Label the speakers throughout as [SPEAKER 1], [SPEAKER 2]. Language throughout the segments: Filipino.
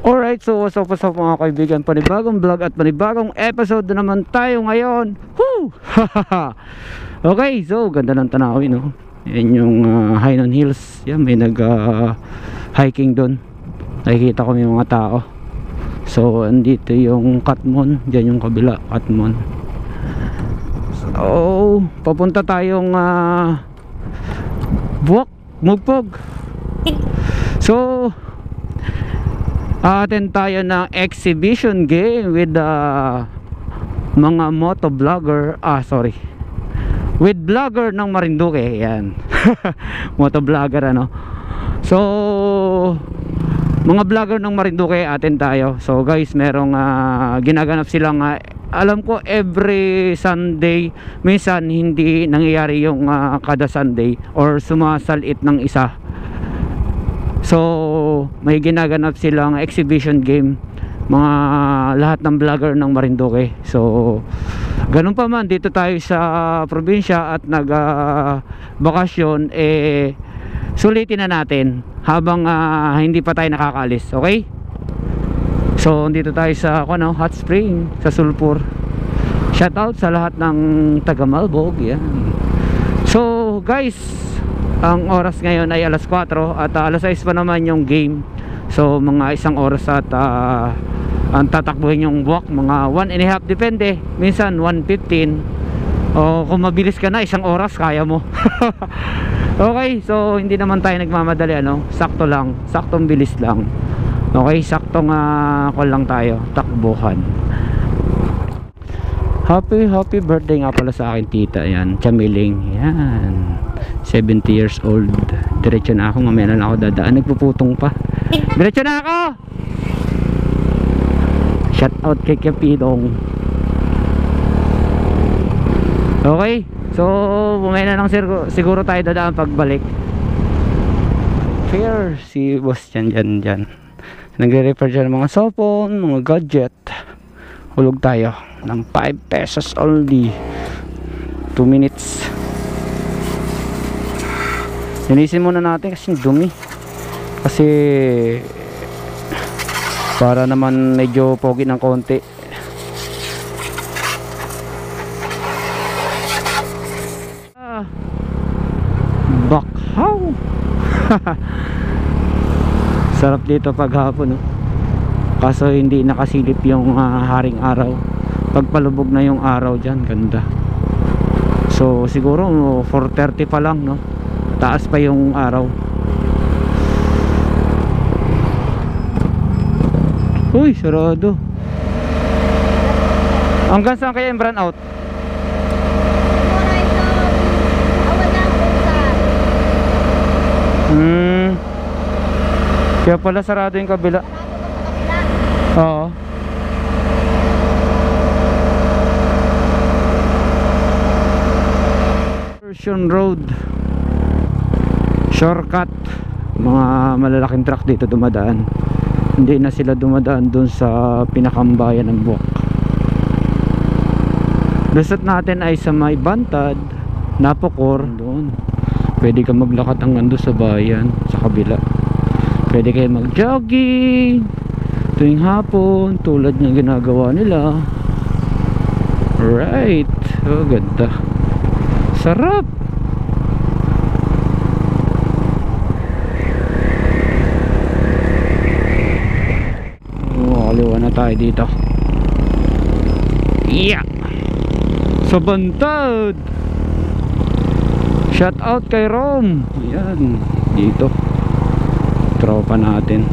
[SPEAKER 1] Alright, so what's up mga kaibigan, panibagong vlog at panibagong episode na naman tayo ngayon. Woo! Okay, so ganda ng tanawin, no? Yan yung Hainan Hills. Yan, may hiking doon. Nakikita ko yung mga tao. So andito yung Katmon, dyan yung kabila, Katmon. So papunta tayong Buwak, Mugpog. So attend tayo ng exhibition game with mga motovlogger, with vlogger ng Marinduque. Yan. Motovlogger, ano. So mga vlogger ng Marinduque, attend tayo. So guys, merong ginaganap silang alam ko every Sunday. Minsan hindi nangyayari yung kada Sunday or sumasalit ng isa. So may ginaganap silang exhibition game, mga lahat ng vlogger ng Marinduque. So ganun pa man, dito tayo sa probinsya at nag bakasyon, sulitin na natin habang hindi pa tayo nakakaalis. Okay, so dito tayo sa Hot Spring sa Sulphur. Shout out sa lahat ng taga Malbog. Yan. So guys, ang oras ngayon ay alas 4 at alas 6 pa naman yung game. So mga isang oras at ang tatakbuhin yung buwak, mga 1.5, depende. Minsan 1:15, o kung mabilis ka na, isang oras kaya mo. Okay, so hindi naman tayo nagmamadali, ano? Sakto lang, saktong bilis lang. Okay, saktong lang tayo, takbuhan. Happy birthday nga pala sa akin tita. Yan, Chamiling. Yan, 70 years old. Diretso na ako, mamaya na lang ako dadaan. Nagpuputong pa. Diretso na ako. Shout out kay Kapidong. Okay, so mamaya na lang siguro tayo dadaan pagbalik. Fair, si boss dyan. Nagre-repair dyan mga cellphone, mga gadget. Hulog tayo ng 5 pesos only. 2 minutes. Linisin muna natin kasi dumi. Kasi para naman medyo pogi ng konti. Bakhaw. Sarap dito paghapon, no? Kaso hindi nakasilip yung haring araw. Pagpalubog na yung araw dyan, ganda. So siguro 4:30 pa lang, no? Taas pa yung araw. Uy, sarado. Hanggang saan kaya yung brand out? Kaya pala sarado yung kabila. Oo. Version Road, shortcut. Mga malalaking truck dito dumadaan. Hindi na sila dumadaan dun sa pinakambayan ng Buwak. Lusot natin ay sa may Bantad, Napocor. Doon pwede ka maglakad hanggang doon sa bayan, sa kabila. Pwede kayo mag-jogging tuwing hapon tulad ng ginagawa nila. Right. Oh, ganda. Sarap. Kaliwa na tayo dito. Yeah. Sa Bantad. Shout out kay Rom. Ayan, dito tropa natin.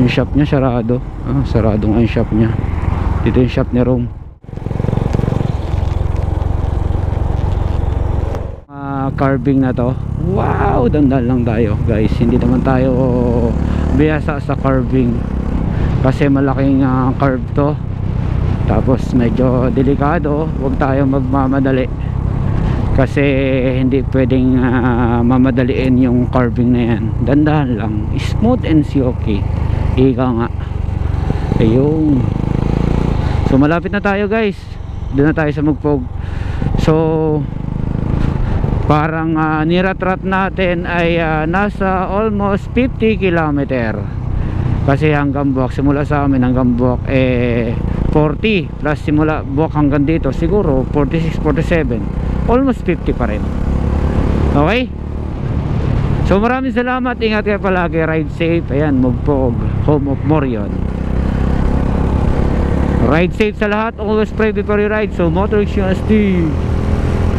[SPEAKER 1] Yung shop niya sarado. Sarado nga yung shop niya. Dito yung shop ni Rom. Carving na to. Wow, dandan lang tayo guys. Hindi naman tayo biyasa sa carving kasi malaking carve to. Tapos medyo delikado. Huwag tayo magmamadali kasi hindi pwedeng mamadaliin yung carving na yan. Dandahan lang, smooth and silky. Ika nga. Ayun. So malapit na tayo guys. Doon na tayo sa Mugpog. So parang niratrat natin ay nasa almost 50 km. Kasi hanggang Buwak, simula sa amin hanggang Buwak 40 plus simula Buwak hanggang dito siguro 46, 47, almost 50 pa rin. Okay, so maraming salamat, ingat kayo palagi, ride safe. Ayan, Mugpog, home of Morion. Ride safe sa lahat, always pray before you ride. So motor Steve,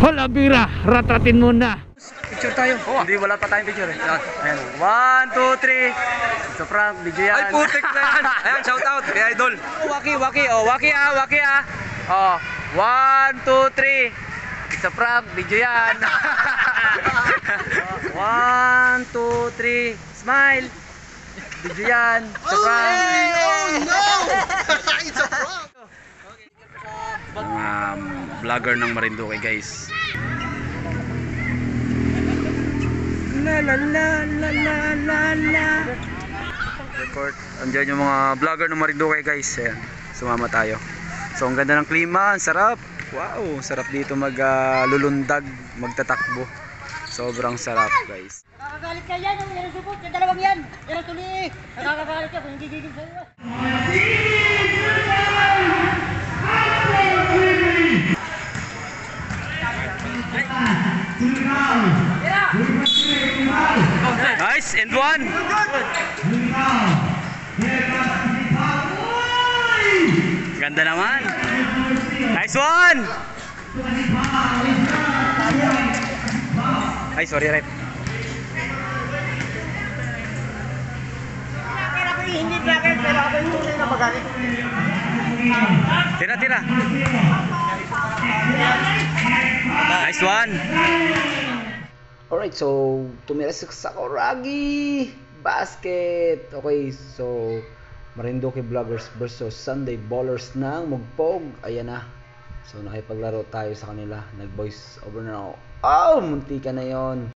[SPEAKER 1] hala bira, ratratin muna.
[SPEAKER 2] Picture tayo. Hindi, wala pa tayong picture. Ayan. 1, 2, 3. Sa prank, video yan. Ay, putik na yan. Ayan, shout out. Kay Idol. Waki. Waki ah. 1, 2, 3. It's a prank, video yan. 1, 2, 3. Smile. Video yan. It's a prank. Oh no! It's a prank. Mga vlogger ng Marinduque, guys. La la la la la la. Record. Andiyan yung mga vlogger ng Marinduque, guys. Ayan. Sumama tayo. So ang ganda ng klima, ang sarap. Wow, sarap dito lulundag, magtatakbo. Sobrang sarap, guys.
[SPEAKER 3] Nakakagalit ka yan, yan ang supot, yung dalawang yan. Yan ang tuli. Nakakagalit ka kung hindi gigil sa'yo.
[SPEAKER 2] Nice, and one. Ganda naman. Nice one. Ay, sorry, rep.
[SPEAKER 3] Hindi vlogger, pero ako yung tunay na magalit.
[SPEAKER 2] Tira. Nice one. Alright, so tumira sa Sakuragi basket. Okay, so Marinduque Vloggers versus Sunday Ballers ng Mugpog. Ayan na. So nakipaglaro tayo sa kanila. Nag voice over na ako. Oh, munti ka na yon.